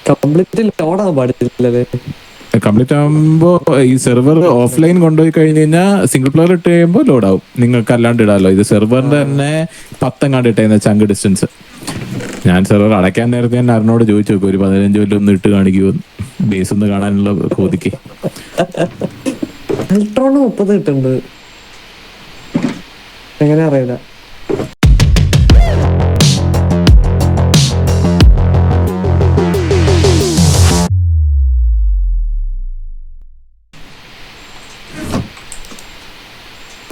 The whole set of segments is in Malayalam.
കംപ്ലീറ്റ് ലോഡാൻ പാടില്ലല്ലേ? കംപ്ലീറ്റ് ആകുമ്പോ ഈ സെർവർ ഓഫ്ലൈൻ കൊണ്ടുപോയി കഴിഞ്ഞ് കഴിഞ്ഞാൽ സിംഗിൾ പ്ലെയർ ഇട്ട് കഴിയുമ്പോൾ ലോഡ് ആവും. നിങ്ങൾക്ക് അല്ലാണ്ട് ഇടാമല്ലോ. ഇത് സെർവറിന്റെ തന്നെ 10 ഇട്ടേന്ന ചങ്ക് ഡിസ്റ്റൻസ്. ഞാൻ സെർവർ അടയ്ക്കാൻ നേരത്തെ ഞാൻ അരുണോട് ചോദിച്ചു നോക്കും, ഒരു 15 കൊല്ലം ഒന്ന് ഇട്ട് കാണിക്കുമോ ബേസ് ഒന്ന് കാണാനുള്ള കോതിക്ക്. അൾട്രോണ് 30 കിട്ടുന്നുണ്ട്, എങ്ങനെ അറിയില്ല.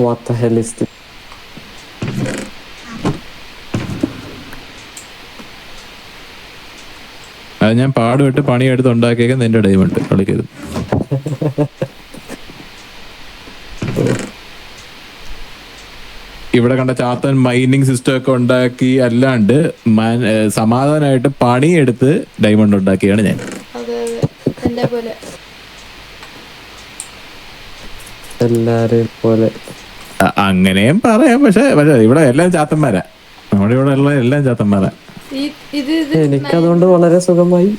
What the hell is this? അത് ഞാൻ പാടുപെട്ട് പണിയെടുത്ത് ഉണ്ടാക്കിയേക്കാൻ നിന്റെ ഡൈമണ്ട് കളിക്കരുത്. ഇവിടെ കണ്ട ചാത്തൻ മൈനിങ് സിസ്റ്റം ഒക്കെ ഉണ്ടാക്കി അല്ലാണ്ട് സമാധാനമായിട്ട് പണിയെടുത്ത് ഡയമണ്ട് ഉണ്ടാക്കിയാണ് ഞാൻ. എല്ലാരെയും പോലെ അങ്ങനെയും പറയാം. പക്ഷെ ഇവിടെ എല്ലാം ചാത്തന്മാരാ. നമ്മുടെ ഇവിടെ ഉള്ള എല്ലാം ചാത്തന്മാരാ. എനിക്കതുകൊണ്ട് വളരെ സുഖമായി.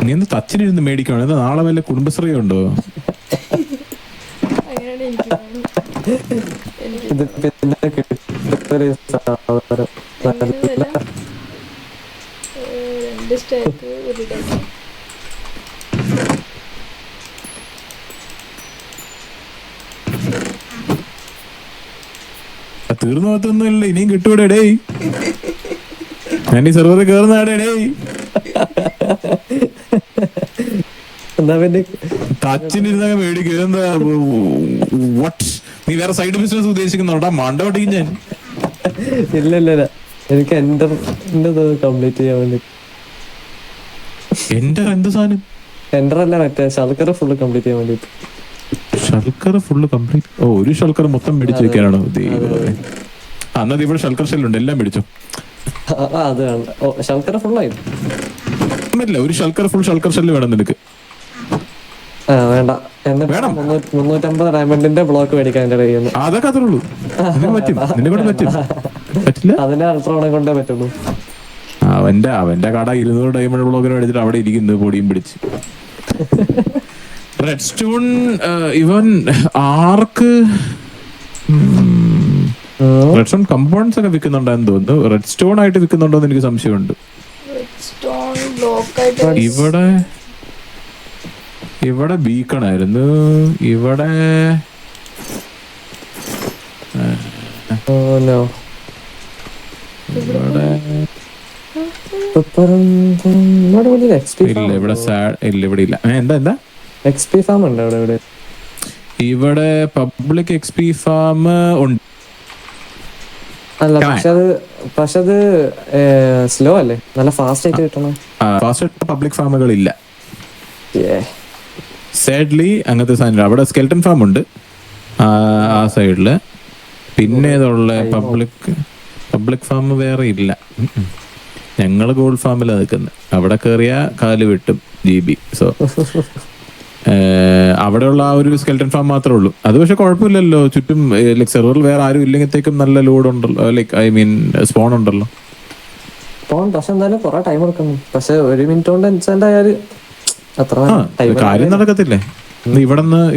നീ ഒന്ന് തച്ചിനിരുന്ന് മേടിക്കണം. ഇത് നാളെ വല്ല കുടുംബശ്രീ ഉണ്ടോ? ഇത് പിന്നെ തീർന്നു പോകത്തൊന്നുമില്ല, ഇനിയും കിട്ടൂടെ ഡേ. ഞാൻ ഈ സെർവറിൽ കയറുന്നാടേ ഡേ. ടച്ചിനിരുന്ന മേടിക്കുക. എന്താ നീ വേറെ സൈഡ് ബിസിനസ് ഉദ്ദേശിക്കുന്നുണ്ടാ? മണ്ട പൊട്ടിക്കും ഞാൻ. ഇല്ല എനിക്ക് എന്റെ കംപ്ലീറ്റ് ചെയ്യാൻ വേണ്ടി. എന്റെ എന്ത് സാധനം? എന്റെ അല്ല, മറ്റേ ശർക്കര ഫുള്ള് കംപ്ലീറ്റ് ചെയ്യാൻ വേണ്ടിട്ട്. ശർക്കര ഫുള്ള് കംപ്ലീറ്റ്? ഓ, ഒരു ശർക്കര മൊത്തം മേടിച്ചു വെക്കാനാണോ? അന്നത് ഇവിടെ ശർക്കര ഷെല്ലുണ്ട്, എല്ലാം മേടിച്ചോ. അത് ശർക്കര ഫുള്ളായി പറ്റില്ല. ഒരു ശർക്കര ഫുൾ ശർക്കര ഷെല്ല് വേണം നിനക്ക്. വേണ്ട, വേണം 350 ഡയമണ്ടിന്റെ ബ്ലോക്ക് മേടിക്കാൻ എന്റെ കയ്യിൽ നിന്ന്. അതൊക്കെ അത്രേ ഉള്ളൂ. നിന്നെ കൊണ്ട് പറ്റും? പറ്റില്ല. അതിനെ അൾട്രോണെ കൊണ്ടേ പറ്റുള്ളൂ. അവന്റെ കട 200 ഡയമണ്ട് ബ്ലോക്കിന് മേടിച്ചിട്ട് അവിടെ ഇരിക്കുന്നു പൊടിയും പിടിച്ച്. റെഡ് സ്റ്റോൺ ഇവൻ ആർക്ക് റെഡ് സ്റ്റോൺ കമ്പൗണ്ട്സ് ഒക്കെ വിൽക്കുന്നുണ്ടെന്ന് തോന്നുന്നു. റെഡ് സ്റ്റോൺ ആയിട്ട് വിൽക്കുന്നുണ്ടോ എന്ന് എനിക്ക് സംശയമുണ്ട്. ഇവിടെ ബീക്കൺ ആയിരുന്നു. ഇവിടെ ഇല്ല. എന്താ എക്സ്പി ഫാം ഉണ്ട് ഇവിടെ. ഇവിടെ പബ്ലിക് എക്സ്പി ഫാം ഉണ്ട്. അല്ല, പക്ഷെ അത് സ്ലോ അല്ലേ? നല്ല ഫാസ്റ്റ് ആയിട്ട് കിട്ടണം. ഫാസ്റ്റ് ആയിട്ട് പബ്ലിക് ഫാമുകളില്ല. സാഡ്ലി അങ്ങനത്തെ സാധനം. അവിടെ സ്കെൽട്ടൺ ഫാം ഉണ്ട് ആ സൈഡില്. പിന്നെ ഏതുള്ള പബ്ലിക് ഫാം വേറെ ഇല്ല. ഞങ്ങള് ഗോൾഡ് ഫാമിലാണ് നിൽക്കുന്നത്. അവിടെ കയറിയ കാല് വെട്ടും GB. സോ അവിടെയുള്ള ആ ഒരു സ്കെൽട്ടൺ ഫാം മാത്രമേ ഉള്ളൂ. അത് പക്ഷെ കുഴപ്പമില്ലല്ലോ. ചുറ്റും ലൈക് സെർവറിൽ വേറെ ആരും ഇല്ലെങ്കിലത്തേക്കും നല്ല ലോഡ് ഉണ്ടല്ലോ. ലൈക് ഐ മീൻ സ്പോൺ ഉണ്ടല്ലോ. പക്ഷെ എന്തായാലും കുറെ ടൈം എടുക്കുന്നു. പക്ഷെ 1 മിനിറ്റ് കൊണ്ട് ഇൻസ്റ്റന്റ് ആയാല് അത്ര കാര്യം നടക്കത്തില്ലേ?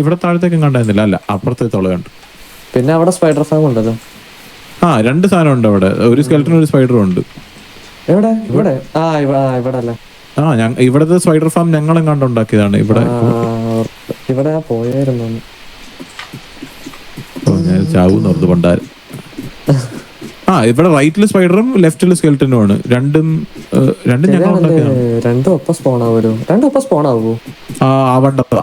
ഇവിടെ താഴത്തേക്കും കണ്ടായിരുന്നില്ല. അല്ല, അപ്പുറത്തെ തുളയുണ്ട്. പിന്നെ അവിടെ സ്പൈഡർ ഫാം ഉണ്ടല്ലോ. 2 സാധനം ഉണ്ട് അവിടെ. ഒരു സ്കെൽട്ടനും ഒരു സ്പൈഡറും ഉണ്ട്. ഇവിടെ അല്ലേ? ഇവിടത്തെ സ്പൈഡർ ഫാം ഞങ്ങളും കണ്ടുണ്ടാക്കിയതാണ്. ഇവിടെ പോയായിരുന്നു. ചാവൂന്ന് പണ്ടാരും. ഇവിടെ റൈറ്റില് സ്പൈഡറും ലെഫ്റ്റില് സ്കെൽട്ടനും ആണ്. രണ്ടും ഞങ്ങൾ ഉണ്ടാക്കിയതാണ്. രണ്ടും ഒപ്പം സ്പോൺ ആവുമോ? ആവണ്ടതാ.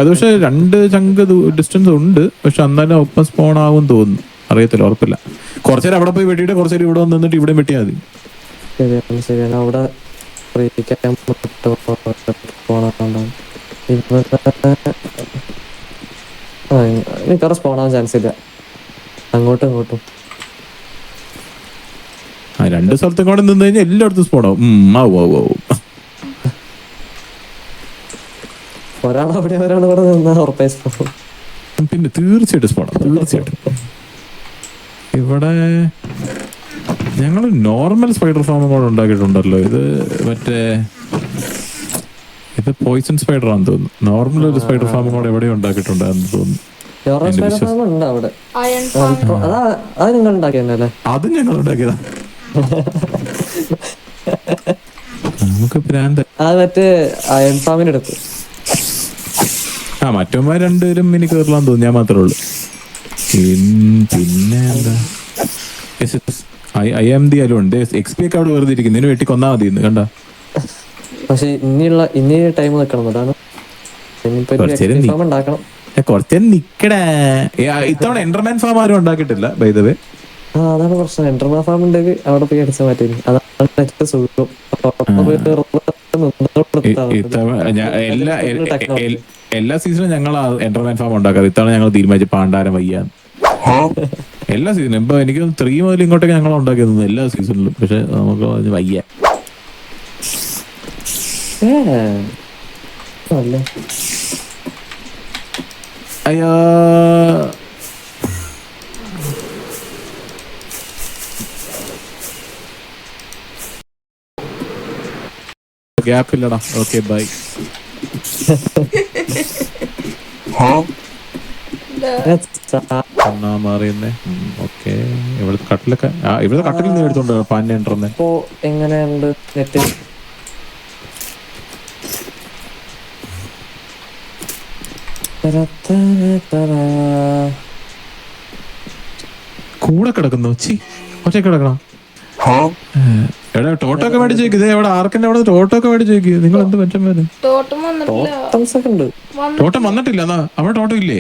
അത് പക്ഷെ 2 ചങ്ക് ഡിസ്റ്റൻസ് ഉണ്ട്. പക്ഷെ എന്നാലും ഒപ്പം സ്പോൺ ആവും തോന്നുന്നു. അറിയത്തില്ല, ഉറപ്പില്ല. കുറച്ചേരം അവിടെ പോയി വെട്ടിയിട്ട് കുറച്ചേരം ഇവിടെ വന്നിട്ട് ഇവിടെ വെട്ടിയാൽ മതി. ശരിയാണ്. അവിടെ എനിക്കവിടെ സ്പോൺ ആവാൻ ചാൻസ് ഇല്ല. അങ്ങോട്ടും ഇങ്ങോട്ടും 2 സ്ഥലത്തും കൂടെ നിന്ന് കഴിഞ്ഞാൽ എല്ലായിടത്തും സ്പോൺ ആവും. ഒരാളവിടെ ഒരാളിവിടെ നിന്നാ ഉറപ്പായി സ്പോൺ. പിന്നെ തീർച്ചയായിട്ടും സ്പോൺ ആവും. തീർച്ചയായിട്ടും. ഇവിടെ ഞങ്ങൾ നോർമൽ സ്പൈഡർ ഫാമും കൂടെ ഉണ്ടാക്കിയിട്ടുണ്ടല്ലോ. ഇത് മറ്റേ ഇത് പോയിസൺ സ്പൈഡർ ആണെന്ന് തോന്നുന്നു. നോർമൽ ഒരു സ്പൈഡർ ഫാമും കൂടെ എവിടെയോ ഉണ്ടാക്കിയിട്ടുണ്ടാന്ന് തോന്നുന്നു. ഉണ്ട് അവിടെ. അത് നിങ്ങൾ ഉണ്ടാക്കിയല്ലേ? അതും ഞങ്ങൾ ഉണ്ടാക്കിയതാ. നമുക്ക് ഭ്രാന്ത്. അത് മറ്റേ അയൺ ഫാമിന് എടുത്തു. ആ മറ്റന്മാർ രണ്ടുപേരും ഇനി കയറലാന്ന് തോന്നുന്നു. ഞാൻ മാത്രമേ ഉള്ളൂ. പിന്നെ എന്താ ഐ എം ദി അലുണ്ട്. എക്സ്പി ഒക്കെ അവിടെ വെറുതെ ഇരിക്കുന്നു. ഇതിന് വെട്ടി കൊന്നാ മതി കണ്ട. പക്ഷെ ഇനി ടൈം നിൽക്കണം. അതാണ് ഉണ്ടാക്കണം. കുറച്ചേരം നിക്കടേ. ഇത്തവണ എൻഡർമാൻ ഫാം ആരും ഉണ്ടാക്കിയിട്ടില്ല ബൈ ദ വേ. അതാണ് പ്രശ്നം. എൻഡർമാൻ ഫാം ഉണ്ടെങ്കിൽ അവിടെ പോയി അടിച്ചാൽ മാറ്റി. അതാണ് സുഖം. എല്ലാ സീസണും ഞങ്ങൾ എൻഡർമാൻ ഫാം ഉണ്ടാക്കാറ്. ഇത്തവണ ഞങ്ങൾ തീരുമാനിച്ചു പാണ്ടാരം വയ്യാന്ന്. എല്ലാ സീസണും ഇപ്പൊ എനിക്ക് 3 മുതൽ ഇങ്ങോട്ടൊക്കെ ഞങ്ങൾ ഉണ്ടാക്കിയത് എല്ലാ സീസണിലും. പക്ഷെ നമുക്ക് വയ്യ. അയ്യോ ഗ്യാപ്പില്ലടാ. Okay bye. മാറിയെന്നേ. ഓക്കെ ഇവിടുത്തെ കട്ടിലൊക്കെ ഇവിടുത്തെ കട്ടിൽ നീ എടുത്തോണ്ട് പാൻ്റെ ഇപ്പോ എങ്ങനെയുണ്ട് നെറ്റ്? കൂടെ കിടക്കുന്നു. ഒറ്റ കിടക്കണം. എടാ ടോട്ടോ ഒക്കെ മേടിച്ച് വെക്കും. ഇത് എവിടെ ആർക്കെന്നെ അവിടെ ടോട്ടോ ഒക്കെ മേടിച്ച് വെക്കും. നിങ്ങൾ എന്ത് പറ്റും? ടോട്ടം വന്നിട്ടില്ല. എന്നാ അവിടെ ടോട്ടോ ഇല്ലേ?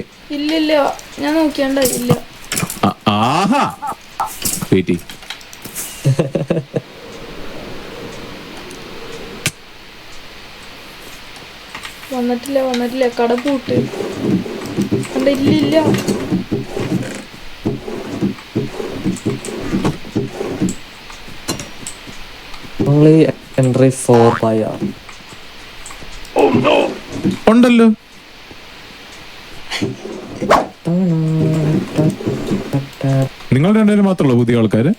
ആഹാ വെയിറ്റ്. വന്നിട്ടില്ല. കട പൂട്ട്. ഇല്ല. Only entry 4 buyer. ഉണ്ടല്ലോ. നിങ്ങൾ രണ്ടുപേരും മാത്രമല്ലോ പുതിയ ആൾക്കാര്?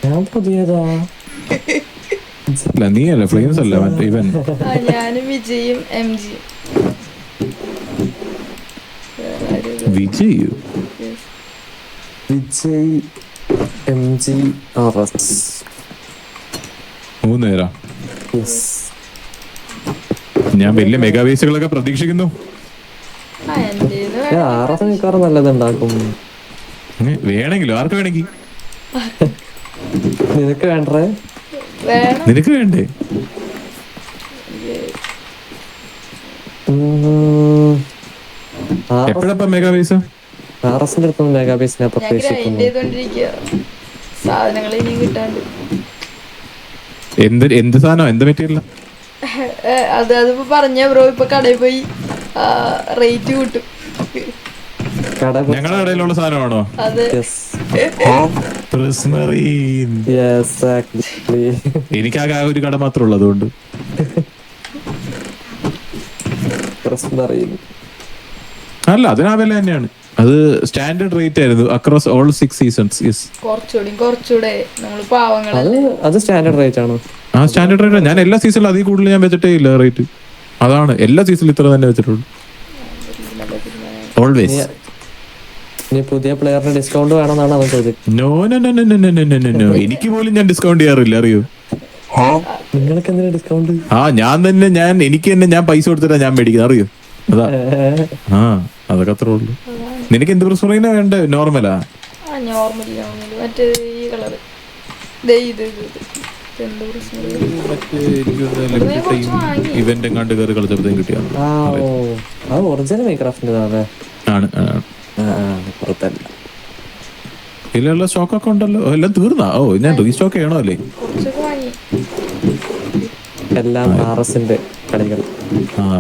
ഞാൻ പുതിയതാ. നീ അല്ല ഫ്ലെയിംസ് അല്ല മറ്റേ ഇവൻ. ഞാനും വിജയും M G. Vijay M G RS 3 പേരാ. ഞാൻ വലിയ മെഗാബേസുകളൊക്കെ പ്രതീക്ഷിക്കുന്നു. RS മിക്കവാറും നല്ലതുണ്ടാക്കും. വേണമെങ്കിലും ആർക്ക് വേണമെങ്കിൽ. നിനക്ക് വേണ്ടേ? നിനക്ക് വേണ്ടേ? എപ്പോഴാ മെഗാബേസ്? RSന്റെ അടുത്തൊന്നും മെഗാബേസിനെ പ്രതീക്ഷിക്കുന്നു. സാധനങ്ങൾ ഇനിയും കിട്ടാണ്ട്. എന്ത് സാധനം? എന്ത് മെറ്റീരിയൽ? അതിപ്പോ പറഞ്ഞ ബ്രോ ഇപ്പൊ കടയിൽ പോയി റേറ്റ് കൂട്ടും. ഞങ്ങളുടെ കടയിലുള്ള സാധനമാണോ? എനിക്കാകെ ഒരു കട മാത്രമേ ഉള്ളൂ. അതുകൊണ്ട് അല്ല അതിനാ വില തന്നെയാണ്. അത് സ്റ്റാൻഡേർഡ് റേറ്റ് ആയിരുന്നു അക്രോസ് ഓൾ 6 സീസൺസ്. അത് സ്റ്റാൻഡേർഡ് റേറ്റ് ആണ്. ആ സ്റ്റാൻഡേർഡ് റേറ്റ്. ഞാൻ എല്ലാ സീസണിലും അതിൽ കൂടുതൽ ഞാൻ വെച്ചിട്ടേ ഇല്ല റേറ്റ്. അതാണ് എല്ലാ സീസണിലും ഇത്ര തന്നെ വെച്ചിട്ടുള്ളൂ. ഓൾവേസ്. ഇനി പുതിയ പ്ലെയറിന് ഡിസ്കൗണ്ട് വേണമെന്നാണ് അവൻ ചോദിച്ചത്. നോ എനിക്ക് പോലും ഞാൻ ഡിസ്കൗണ്ട് ചെയ്യാറില്ല, അറിയോ? നിങ്ങൾക്ക് എന്തിനാ ഡിസ്കൗണ്ട്? എനിക്ക് തന്നെ ഞാൻ പൈസ കൊടുത്തിട്ടാ ഞാൻ മേടിക്കുന്നത്, അറിയോ? അതാ. അതൊക്കെ അത്രേ ഉള്ളൂ. നിനക്ക് എന്ത് പ്രശ്നം വേണ്ട? നോർമലാ? ഇവന്റ് എങ്ങാണ്ട് കയറി കളിച്ചപ്പോഴത്തേക്കും കിട്ടിയാണ്. ഇതിലുള്ള സ്റ്റോക്കൊക്കെ ഉണ്ടല്ലോ. എല്ലാം തീർന്നാ? ഞാൻ റീസ്റ്റോക്ക് ചെയ്യണോ അല്ലേ? എല്ലാം കളികൾ.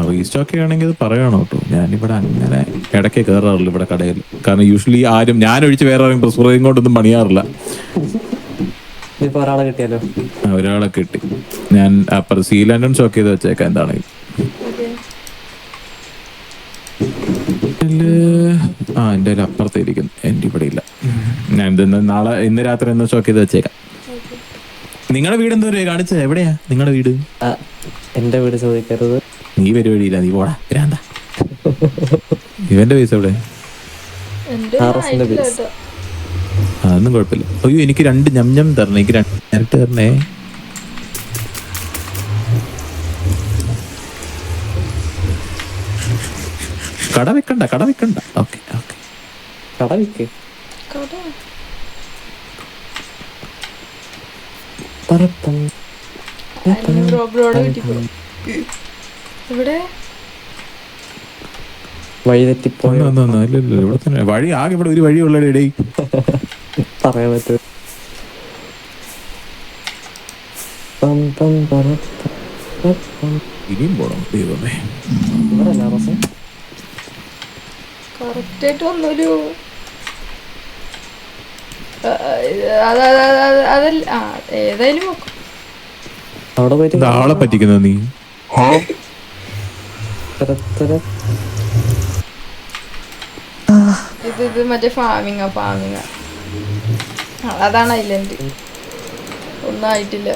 റീസ്റ്റോക്ക് ചെയ്യണമെങ്കിൽ പറയണോ കേട്ടോ. ഞാനിവിടെ അങ്ങനെ ഇടയ്ക്ക് കയറാറില്ല ഇവിടെ കടയിൽ. കാരണം യൂഷ്വലി ആരും ഞാൻ ഒഴിച്ച് വേറെ ആരും പ്രസ്വറയും കൊണ്ടൊന്നും പണിയാറില്ല. ഒരാളെ കിട്ടിയാലോ? ഒരാളെ കിട്ടി. ഞാൻ അപ്പുറം സീലാൻഡും സ്റ്റോക്ക് ചെയ്ത് വെച്ചേക്കാം. എന്താണെങ്കിൽ എന്റെ അപ്പുറത്തെ ഇരിക്കുന്നു. എന്റെ ഇവിടെ ഇല്ല. ഞാൻ നാളെ ഇന്ന് രാത്രി ഒന്ന് സ്റ്റോക്ക് ചെയ്ത് വെച്ചേക്കാം. നിങ്ങളുടെ വീട് എന്തോ കാണിച്ചത്? എവിടെയാ നിങ്ങളുടെ വീട്? എന്റെ വീട് ചോദിക്കരുത്. നീ പരിപാടിയില്ല, നീ പോടാ ഭ്രാന്ത. ഇവന്റെ പൈസ എവിടെ? അതൊന്നും കുഴപ്പമില്ല. അയ്യോ എനിക്ക് 2 ഞം തരണേ, എനിക്ക് 2 നേരിട്ട് തരണേ. കട വെക്കണ്ട. ഓക്കെ കട വിക്ക്. വഴി തെറ്റിപ്പോ ഇവിടെ തന്നെ വഴി ആകെ ഇവിടെ ഒരു വഴി ഉള്ള ഇടയിൽ പറയാൻ പറ്റും. ഇനിയും പോണം ദൈവമേ. കറക്റ്റായിട്ട് വന്നൊരു ഏതായാലും അവിടെ പോയിട്ട് ആളെ പറ്റിക്കുന്ന നീ. ഇത് മറ്റേ ഫാമിങ്ങാ. അതാണ് ഐലൻഡ്. ഒന്നും ആയിട്ടില്ല,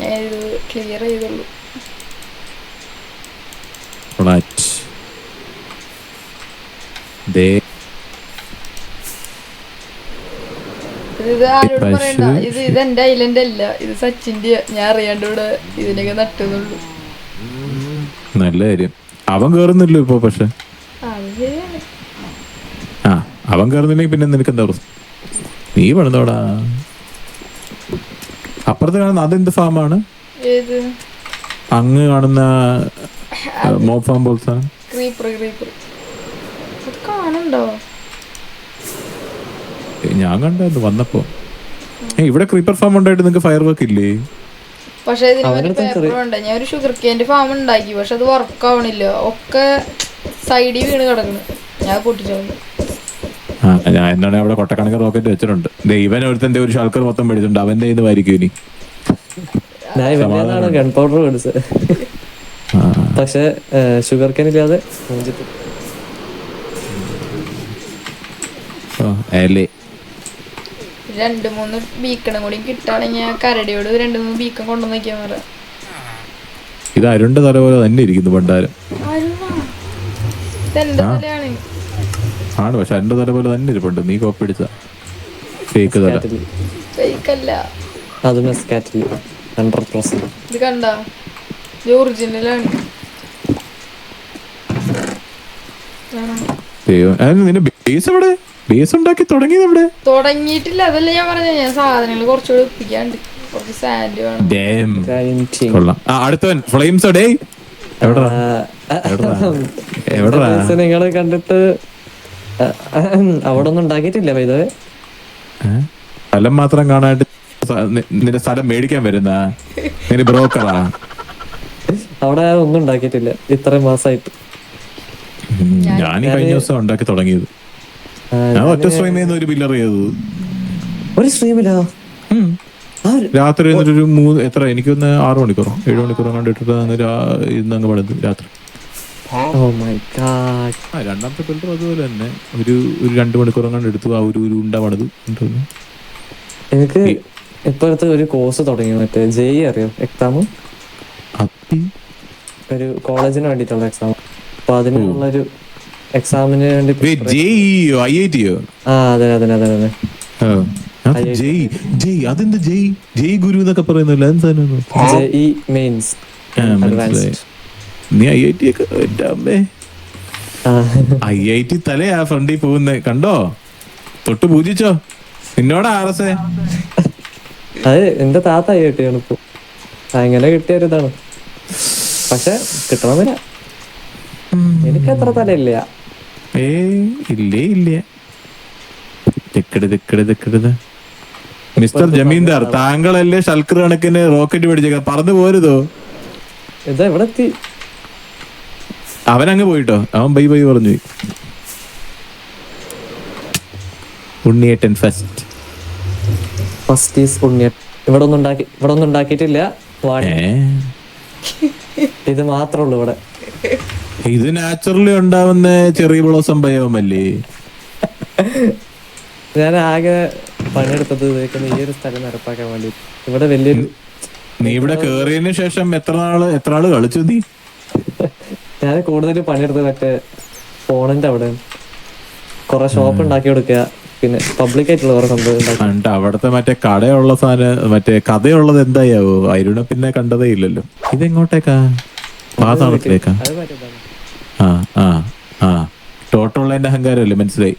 ഞാൻ ഇത് ക്ലിയർ ചെയ്തുള്ളൂ. ഇത് ആരോടും പറയണ്ട, ഇത് എന്റെ ഐലൻഡ് അല്ല, ഇത് സച്ചിന്റെ. ഞാൻ അറിയാണ്ട് ഇവിടെ ഇതിനൊക്കെ നട്ടുന്നുള്ളൂ. നല്ല കാര്യം. അവൻ കേറുന്നില്ലോ ഇപ്പൊ. പക്ഷെ അത് ശരിയാണ്. അവൻ കേറുന്നില്ലെങ്കിൽ പിന്നെ നിനക്ക് എന്താ പ്രശ്നം? നീ പണിതോടാ. അപ്പുറത്ത് കാണുന്ന അതെന്ത് ഫാമാണ്? അങ്ങ് കാണുന്ന മോബ് ഫാം പോലത്തെ ക്രീപ്പർ കാണുന്നുണ്ടോ? ഞാൻ കണ്ടായിരുന്നു വന്നപ്പോ. ഇവിടെ ക്രീപ്പർ ഫാം ഉണ്ടായിട്ട് നിങ്ങക്ക് ഫയർ വർക്ക് ഇല്ലേ? പക്ഷെ ഇതിനുണ്ട്. ഞാൻ ഒരു ഷുഗർ കേന്റെ ഫാം ഉണ്ടാക്കി, പക്ഷെ അത് വർക്ക് ആവണില്ല. ഒക്കെ സൈഡിൽ വീണ് കിടക്കുന്നു. ഞാൻ പൊട്ടിച്ചോണ്ട്. ഞാൻ എന്താണ് അവിടെ കൊട്ടക്കണക്കിന് റോക്കറ്റ് വെച്ചിട്ടുണ്ട്. ഇവൻ ഒരുത്തന്റെ ഒരു ഷൾക്കർ മൊത്തം മേടിച്ചിട്ടുണ്ട്. അവന്റെ ഇത് വായിരിക്കും ഇനി. ഗൺ പൗഡർ മേടിച്ചത്, പക്ഷെ ഷുഗർ കേൻ ഇല്ലാതെ. 2-3 ബീക്കണം കൂടി കിട്ടാണെങ്കിൽ ഞാൻ കരടിയോട് 2-3 ബീക്കം കൊണ്ടുവന്ന് വെക്കാൻ പറയാം. ഇത് അരുണ്ട തല പോലെ തന്നെ ഇരിക്കുന്നു പണ്ടാരം. ഇതെന്റെ തലയാണ്. ആണ്, പക്ഷെ അരുണ്ട തല പോലെ തന്നെ ഇരിപ്പുണ്ട്. നീ കോപ്പി അടിച്ച ഫേക്ക് തല. ഫേക്കല്ല, അത് മെസ്കാറ്റിൽ 100%. ഇത് കണ്ടാ, ഇത് ഒറിജിനലാണ്. നിന്റെ ബേസ് എവിടെ? ബേസ് ഉണ്ടാക്കി തുടങ്ങിയത് എവിടെ? തുടങ്ങിയിട്ടില്ല, അതല്ലേ ഞാൻ പറഞ്ഞ. ഞാൻ സാധനങ്ങൾ കുറച്ചുകൂടെ ഒപ്പിക്കാണ്ട്, കുറച്ച് സാൻഡ് വേണം. അടുത്തവൻ ഫ്ലെയിംസ്. നിങ്ങള് കണ്ടിട്ട് അവിടെ ഒന്നും ഉണ്ടാക്കിയിട്ടില്ല. വൈദവേ സ്ഥലം മാത്രം കാണാനായിട്ട് നിന്റെ സ്ഥലം മേടിക്കാൻ വരുന്ന ബ്രോക്കറാ? അവിടെ ഒന്നും ഉണ്ടാക്കിയിട്ടില്ല ഇത്രയും മാസമായിട്ട്. ഞാൻ കഴിഞ്ഞ ദിവസം ഉണ്ടാക്കി തുടങ്ങിയത്. ഞാൻ ഒറ്റ സ്ട്രീമിൽ നിന്ന് ഒരു പില്ലർ ചെയ്തു. ഒരു സ്ട്രീമിലാ? രാത്രി ഒരു 3 എത്ര എനിക്കൊന്ന് 6 മണിക്കൂറോ 7 മണിക്കൂറോ കണ്ടിട്ട് ഇന്നങ്ങ് പണിത് രാത്രി. രണ്ടാമത്തെ പില്ലർ അതുപോലെ തന്നെ ഒരു 2 മണിക്കൂറും കണ്ട് എടുത്തു. ആ ഒരു ഉണ്ട പണിത്. എനിക്ക് ഇപ്പോഴത്തെ ഒരു കോഴ്സ് തുടങ്ങി, മറ്റേ ജെഇ അറിയോ? എക്സാം, ഒരു കോളേജിന് വേണ്ടിയിട്ടുള്ള എക്സാം. അപ്പൊ അതിനുള്ളൊരു എക്സാമിന് വേണ്ടി. അതെ. ഗുരു എന്നൊക്കെ പറയുന്നില്ല. JEE mains advanced. നീ IIT ഒക്കെ IIT തലയാ ഫ്രണ്ടിൽ പോകുന്നേ കണ്ടോ? തൊട്ട് പൂജിച്ചോ? നിന്നോടാ RS. അത് എന്റെ താത്ത IIT ആണ് ഇപ്പൊ. അങ്ങനെ കിട്ടിയൊരിതാണ്, പക്ഷെ കിട്ടണമെന്നില്ല. എനിക്ക് അത്ര തലയില്ല. ഇല്ലേ. മിസ്റ്റർ ജമീന്ദാർ, താങ്കളല്ലേ ഷൽക്കർ കണക്കിന് റോക്കറ്റ് പിടിച്ചേക്ക? പറന്നു പോരുതോ? ഇത് എവിടെ എത്തി? അവനങ്ങ് പോയിട്ടോ. അവൻ ബൈ പറഞ്ഞു. ഉണ്ണിയേട്ടൻ ഫസ്റ്റ് ഈസ് ഉണ്ണിയേട്ടൻ. ഇവിടെ ഒന്നും ഉണ്ടാക്കിയിട്ടില്ല. ഇത് മാത്രമേ ഉള്ളൂ ഇവിടെ. ഇത് നാച്ചുറലി ഉണ്ടാവുന്ന ചെറിയ ബ്ലോസം ബയോമല്ലേ? ഞാൻ ആകെ പണിയെടുത്തത് ഇതേക്കുന്ന ഈ ഒരു സ്ഥലം നിരപ്പാക്കാൻ വേണ്ടി. ഇവിടെ വലിയൊരു നീ ഇവിടെ കേറിയതിനു ശേഷം എത്ര ആള് കളിച്ചു നീ? ഞാൻ കൂടുതൽ പണിയെടുത്തത് മറ്റേ ഫോണിന്റെ അവിടെ കൊറേ ഷോപ്പ് ഉണ്ടാക്കി കൊടുക്കുക, പിന്നെ പബ്ലിക് ആയിട്ടുള്ള കുറെ സംഭവം ഉണ്ടാക്കി. എന്നിട്ട് അവിടത്തെ മറ്റേ കടയുള്ള സാധനം മറ്റേ കഥയുള്ളത് എന്തായാവോ? അരുണ പിന്നെ കണ്ടതേ ഇല്ലല്ലോ. ഇതെങ്ങോട്ടേക്കാ? പാതാളത്തിലേക്കാ? അത് മറ്റേതാണ്. ആ ആ ആ ടോട്ടുള്ളതിന്റെ അഹങ്കാരമല്ലേ, മനസ്സിലായി.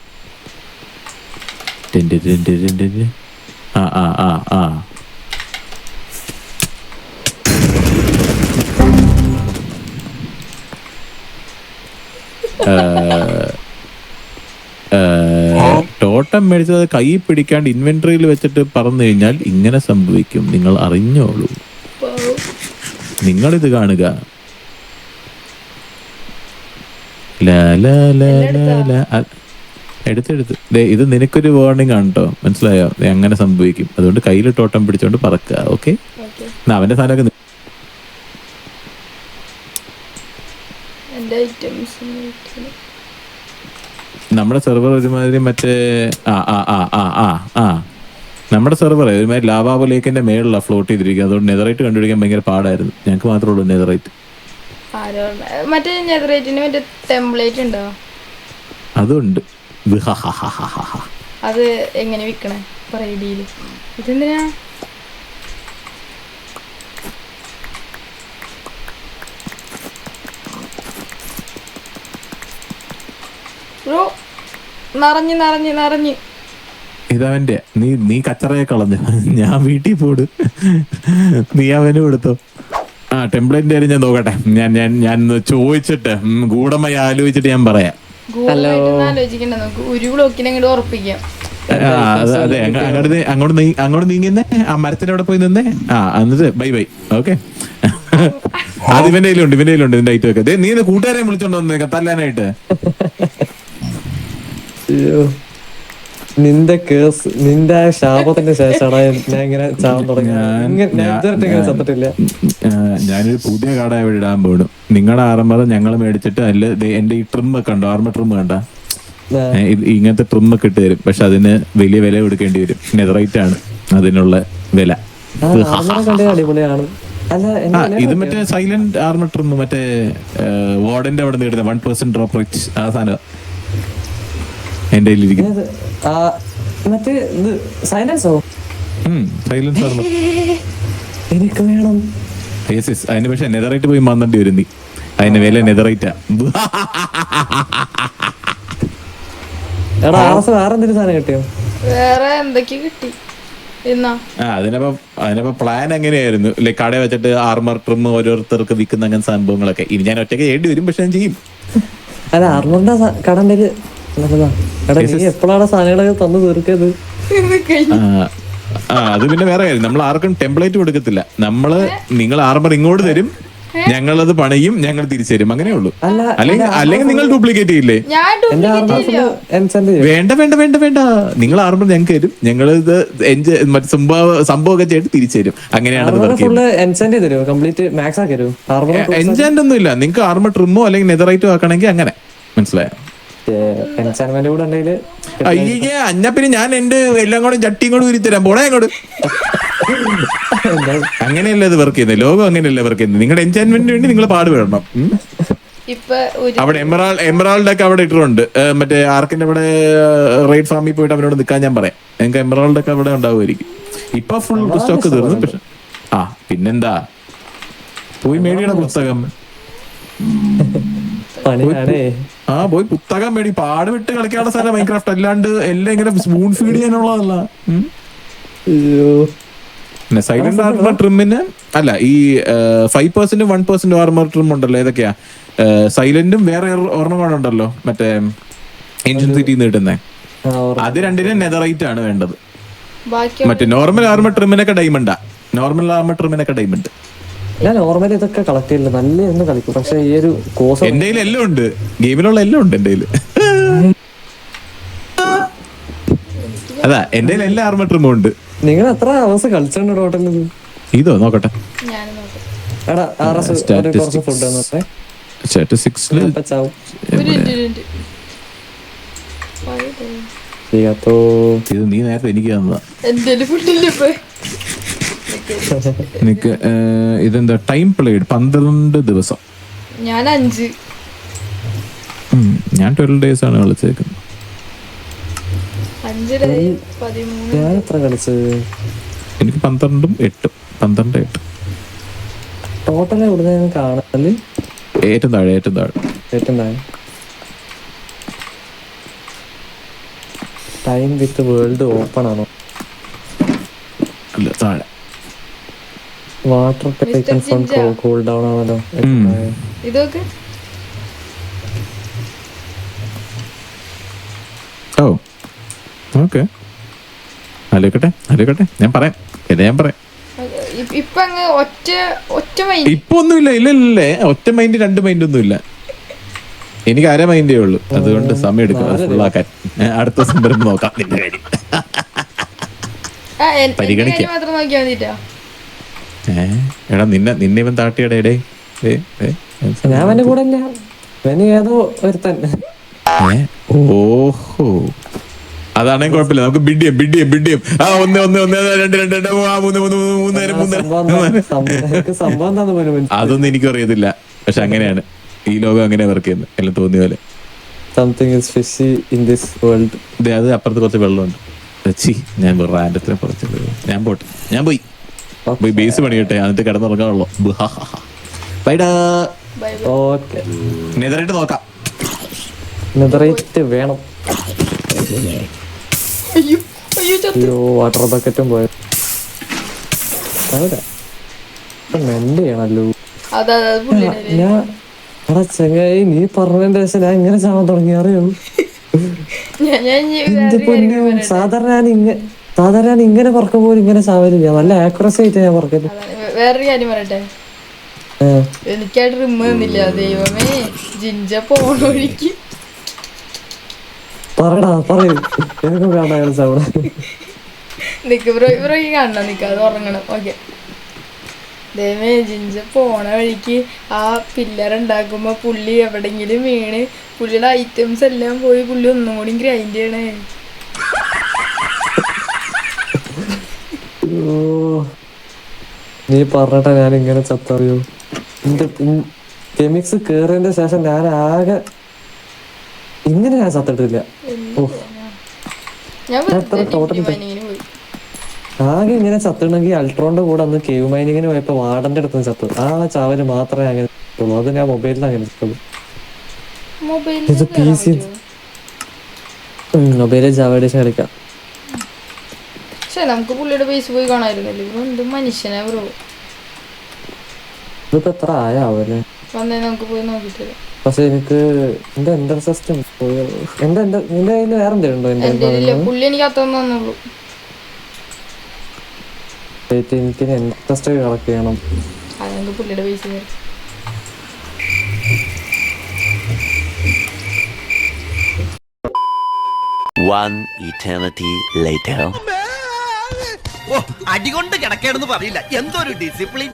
ആ ആ ആ ആ ടോട്ടം മേടിച്ചത് കൈ പിടിക്കാണ്ട് ഇൻവെന്ററിയിൽ വെച്ചിട്ട് പറഞ്ഞു കഴിഞ്ഞാൽ ഇങ്ങനെ സംഭവിക്കും. നിങ്ങൾ അറിഞ്ഞോളൂ, നിങ്ങളിത് കാണുക. എടുത്തെടുത്ത് ഇത് നിനക്കൊരു വാർണിംഗ് ആണ് കേട്ടോ, മനസ്സിലായോ? അങ്ങനെ സംഭവിക്കും. അതുകൊണ്ട് കയ്യിൽ ടോട്ടം പിടിച്ചോണ്ട് പറക്കുക. ഓക്കെ, അവന്റെ സാധനമൊക്കെ നമ്മുടെ സെർവർ ഒരുമാതിരി മറ്റേ നമ്മുടെ സെർവർ ഒരുമാതിരി ലാവാ ലേക്കിന്റെ മേളിലാണ് ഫ്ലോട്ട് ചെയ്തിരിക്കുക. അതുകൊണ്ട് നെതറൈറ്റ് കണ്ടുപിടിക്കാൻ ഭയങ്കര പാടായിരുന്നു. ഞങ്ങൾക്ക് മാത്രമേ ഉള്ളൂ നെതറൈറ്റ്. മറ്റേ നെതറൈറ്റിന് മറ്റേ ടെംപ്ലേറ്റ് ഉണ്ടോ? അതുണ്ട്. അത് എങ്ങനെ വിൽക്കണേ പറയടിയില്? ഇതെന്തിനാ? നിറഞ്ഞ് ഇതവന്റെ നീ കച്ചറയെ കളഞ്ഞു. ഞാൻ വീട്ടിൽ പോട്, നീ അവന് കൊടുത്തോ. ആ ടെംപ്ലേറ്റിന്റെ കാര്യം ഞാൻ നോക്കട്ടെ. ഞാൻ ചോദിച്ചിട്ട് ഗൂഢമായി ആലോചിച്ചിട്ട് ഞാൻ പറയാം. അതെ, അങ്ങോട്ട് നീങ്ങുന്നേ, ആ മരത്തിന്റെ അവിടെ പോയി നിന്നേ. എന്നിട്ട് ബൈ ബൈ. ഓക്കെ, അത് ഇവന്റെ കയ്യിലുണ്ട് ഇതിന്റെ ഐറ്റം ഒക്കെ. നീ കൂട്ടുകാരെ വിളിച്ചോണ്ട് വന്നേക്ക തല്ലാനായിട്ട്. നിന്റെ കേസ്, നിന്റെ ശാപത്തിന്റെ ശേഷമാണ് ഞാൻ ഇങ്ങനെ ചാവാൻ തുടങ്ങിയിട്ടില്ല. ഞാനൊരു പുതിയ കട ഇവിടെ ഇടാൻ പോടും. നിങ്ങളുടെ ആർമർ ഞങ്ങൾ മേടിച്ചിട്ട് അല്ല എന്റെ ഈ ട്രിം ഒക്കെ ഉണ്ടോ, ആർമർ ട്രിം കണ്ട ഇങ്ങനത്തെ ട്രിം ഒക്കെ ഇട്ട് തരും. പക്ഷെ അതിന് വലിയ വില കൊടുക്കേണ്ടി വരും. നെതറൈറ്റ് ആണ് അതിനുള്ള വില. അടിപൊളിയാണ്. ഇത് മറ്റേ സൈലന്റ് ആർമർ ട്രിം, മറ്റേ വാർഡന്റെ അവിടെ നിന്ന് 1% ഡ്രോപ്പ് റേറ്റ്. ആ സാധനം എന്റെ സൈലൻസോ? സൈലൻസ് ആർമർ എനിക്ക് വേണം. അതിന് പക്ഷെ നെതറൈറ്റ് പോയി മാന്നേണ്ടി വരും. നീ അതിന്റെ വില നെതറൈറ്റാ. വേറെന്തൊരു സാധനം കിട്ടിയോ? വേറെ എന്തൊക്കെ കിട്ടി? അതിനപ്പോ പ്ലാൻ എങ്ങനെയായിരുന്നു? ലൈക് കട വെച്ചിട്ട് ആർമർ ട്രിം ഓരോരുത്തർക്ക് വിൽക്കുന്ന അങ്ങനെ സംഭവങ്ങളൊക്കെ. ഇനി ഞാൻ ഒറ്റയ്ക്ക് ചെയ്യേണ്ടി വരും, പക്ഷെ ഞാൻ ചെയ്യും. അല്ല, ആർമറിന്റെ കട എപ്പോഴാണ് സാധനങ്ങളൊക്കെ തന്നു തീർക്കത്? അത് പിന്നെ വേറെ കാര്യം. നമ്മൾ ആർക്കും ടെംപ്ലേറ്റ് കൊടുക്കത്തില്ല. നിങ്ങൾ ആർമർ ഇങ്ങോട്ട് തരും, ഞങ്ങളത് പണിയും, ഞങ്ങൾ തിരിച്ചു തരും. അങ്ങനെ ഉള്ളൂ. അല്ലെങ്കിൽ നിങ്ങൾ ഡ്യൂപ്ലിക്കേറ്റ് ചെയ്യില്ലേ? വേണ്ട വേണ്ട വേണ്ട വേണ്ട, നിങ്ങൾ ആർമർ ഞങ്ങൾക്ക് തരും, ഞങ്ങൾ ഇത് മറ്റേ സംഭവമൊക്കെ ചെയ്തിട്ട് തിരിച്ചു തരും. അങ്ങനെയാണ് എൻചാന്റ് ഒന്നും ഇല്ല. നിങ്ങൾക്ക് ആർമർ ട്രിമ്മോ അല്ലെങ്കിൽ നെതറൈറ്റോ ആക്കണമെങ്കിൽ അങ്ങനെ, മനസ്സിലായോ? അയ്യേ അഞ്ഞ പിന്നെ ഞാൻ എന്റെ എല്ലാം കൂടെ ചട്ടിയും കൂടെ ഉരുത്തരാം. പോണേ അങ്ങോട്ട്. അങ്ങനെയല്ല ഇത് വർക്ക് ചെയ്യുന്നത്. ലോകം അങ്ങനെയല്ല വർക്ക് ചെയ്യുന്നത്. നിങ്ങളുടെ എൻചാൻമെന്റിന് വേണ്ടി നിങ്ങൾ പാടുപെടണം. അവിടെ എമറാൾഡ് ഒക്കെ അവിടെ ഇട്ടിട്ടുണ്ട്. മറ്റേ ആർക്കിന്റെ അവിടെ റൈഡ് ഫാമിൽ പോയിട്ട് അവരോട് നിൽക്കാൻ ഞാൻ പറയാം. നിങ്ങൾക്ക് എമറാൾഡ് ഒക്കെ അവിടെ ഉണ്ടാവുമായിരിക്കും. ഇപ്പൊ ഫുൾ സ്റ്റോക്ക് തീർന്നു. പക്ഷെ പിന്നെന്താ, പോയി മേടിയുടെ പുസ്തകം. പോയി പുസ്തകം മേടി. പാട് വിട്ട് കളിക്കാനുള്ള സ്ഥലം മൈൻക്രാഫ്റ്റ്. അല്ലാണ്ട് എല്ലാം ഇങ്ങനെ സ്പൂൺ ഫീഡ് ചെയ്യാനുള്ളതല്ല. സൈലന്റ് ആർമർ ട്രിമ്മിന് അല്ല, ഈ 5% 1% ആർമർ ട്രിം ഉണ്ടല്ലോ. ഏതൊക്കെയാ? സൈലന്റും വേറെ ഒരെണ്ണം ഉണ്ടല്ലോ, മറ്റേ ഏൻഷ്യന്റ് സിറ്റിന്ന് കിട്ടുന്നേ. അത് രണ്ടിനും നെതറൈറ്റ് ആണ് വേണ്ടത്. മറ്റേ നോർമൽ ആർമർ ട്രിമ്മിനൊക്കെ ഡയമണ്ടാ. ഞാൻ നോർമലി ഇതൊക്കെ കളക്ട് ചെയ്യില്ല, നല്ല കളിക്കും. പക്ഷെ ഈ ഒരു കോഴ്സ് എന്റെ എല്ലാം ഉണ്ട്, ഗെയിമിലുള്ള എല്ലാം ഉണ്ട് എന്റെ. അതാ എന്റെ എല്ലാ ആർമർ ട്രിമ്മും ഉണ്ട്. നിങ്ങൾ എത്ര അവേഴ്സ് കളിച്ചിട്ടുണ്ട് ടോട്ടൽ? ഇതോ നോക്കട്ടെ. ചെയ്യാത്തോ ഇത് നീ നേരത്തെ എനിക്ക് തന്നതാ. എന്തേലും ഫുഡില്ല ഇപ്പൊ. നിനക്ക് ഇതെന്താ ടൈം പ്ലേഡ് 12 ദിവസം. ഞാൻ 5. ഞാൻ 12 days ആണ് കളിച്ചേക്കുന്നത്. 5 13. ഞാൻ എത്ര കളിച്ചത്? എനിക്ക് 12 8 12 8 ടോട്ടൽ എവിടെ കാണല്? ഏറ്റവും താഴെ ഏറ്റവും താഴെ. ടൈം വിത്ത് വേൾഡ് ഓപ്പൺ ആണോ? അല്ല താഴെ. Water taken from cool down ആണല്ലോ. ഇതൊക്കെ ഓ ഓക്കെ. ആലോചിക്കട്ടെ ഞാൻ പറയാം. ഇപ്പൊ അങ്ങ് ഒറ്റ മൈൻഡ്. ഇപ്പൊ ഒന്നുമില്ല. ഇല്ല ഒറ്റ മൈൻഡ് 2 മൈൻഡ് ഒന്നുമില്ല. എനിക്ക് 1/2 മൈൻഡേ ഉള്ളൂ. അതുകൊണ്ട് സമയം എടുക്കും അത് ഫുള്ളാക്കാൻ. അടുത്ത ദിവസം വരുമ്പോ നോക്കാം നിന്റെ കാര്യം. പരിഗണിക്കാം. മാത്രം നോക്കിയാ മതിട്ടാ. എടാ നിന്നെ ഇവൻ താട്ടിയടേ. ഞാൻ അവന്റെ കൂടെ അല്ല, ഏതോ ഒരുത്തൻ. ഓഹോ അതാണെങ്കിൽ കുഴപ്പമില്ല. നമുക്ക് ബിഡിയം 1 1 2 2 3 സംഭവം എന്താന്ന് പോലും അതൊന്നും എനിക്കും അറിയത്തില്ല. പക്ഷെ അങ്ങനെയാണ് ഈ ലോകം അങ്ങനെ വർക്ക് ചെയ്യുന്നത്. എല്ലാം തോന്നിയ പോലെ. Something is fishy in this world. അത് അപ്പുറത്ത് കുറച്ച് വെള്ളമുണ്ട്. ഞാൻ റാൻഡത്തിനെ കുറച്ച് ഞാൻ പോയി ബേസ് പണിയട്ടെ. എന്നിട്ട് കിടന്നുറങ്ങാനുള്ളൂ. ബൈഡാ. ഓക്കെ, നെതറായിട്ട് നോക്കാം. നെതറേറ്റ് വേണം. അയ്യോ വാട്ടർ ബക്കറ്റും പോയത്. മെന്റ് ചെയ്യണല്ലോ. ഞാൻ എടാ ചെങ്ങായി, നീ പറഞ്ഞതിന്റെ ശേഷം ഞാൻ ഇങ്ങനെ ചാവാൻ തുടങ്ങി അറിയോ? സാധാരണ ഞാൻ ഇങ്ങനെ പറക്കുമ്പോൾ ഇങ്ങനെ ചാവലില്ല. നല്ല ആക്യുറസി ആയിട്ട് ഞാൻ പറക്കല്. വേറൊരു കാര്യം പറയട്ടെ, എനിക്കായിട്ട് റിമ്മ് തന്നില്ല. ദൈവമേ, ജിഞ്ച പോണ വഴിക്ക് പറയൂ. എനിക്കും കാണാൻ ചാവണ. നിക്ക് ബ്രോ കാണണം. അത് ഉറങ്ങണം. ഓക്കെ. ദൈവമേ, ജിഞ്ച പോണ വഴിക്ക് ആ പില്ലർ ഉണ്ടാക്കുമ്പോ പുള്ളി എവിടെങ്കിലും വീണ് പുള്ളിയുടെ ഐറ്റംസ് എല്ലാം പോയി പുള്ളി ഒന്നും കൂടി ഗ്രൈൻഡ് ചെയ്യണേ. നീ പറഞ്ഞിട്ടാ ഞാൻ ഇങ്ങനെ ചത്തറിയോ? എന്റെ കെമിക്സ് കേറിയതിന്റെ ശേഷം ഞാൻ ആകെ ഇങ്ങനെ ഞാൻ ചത്തിട്ടില്ല. ആകെ ഇങ്ങനെ ചത്തിട്ടുണ്ടെങ്കിൽ അൾട്രോണിന്റെ കൂടെ അന്ന് കേവ് മൈനിങ്ങിന് പോയപ്പോ വാർഡന്റെ അടുത്ത് ചത്തു. ആ ചാവല് മാത്രമേ അങ്ങനെ ചത്തുള്ളൂ. അത് ഞാൻ മൊബൈലിൽ അങ്ങനെ ചത്തുള്ളൂ. ഇത് PC മൊബൈലിൽ ജാവ എഡിഷൻ കളിക്കാം. പക്ഷെ നമുക്ക് പുള്ളിയുടെ ബേസ് പോയി കാണാമായിരുന്നല്ലോ. ബ്രോ എന്ത് മനുഷ്യനാ ബ്രോ. ഇതിപ്പോ എത്ര ആയാവല്ലേ? വന്നേ നമുക്ക് പോയി നോക്കിട്ട്. പക്ഷെ എനിക്ക് എന്റെ എൻഡർ സിസ്റ്റം നിന്റെ കയ്യിൽ വേറെ എന്തെങ്കിലും ഉണ്ടോ? പുള്ളി എനിക്ക് അതൊന്നും തന്നുള്ളൂ. എനിക്ക് എൻഡർ സിസ്റ്റം കളക്ട് ചെയ്യണം. അത് നമുക്ക് പുള്ളിയുടെ ബേസ് കയറി. One eternity later. അടികൊണ്ട് കിടക്കേണ്ടെന്ന് പറയില്ല. എന്തൊരു ഡിസിപ്ലിൻ.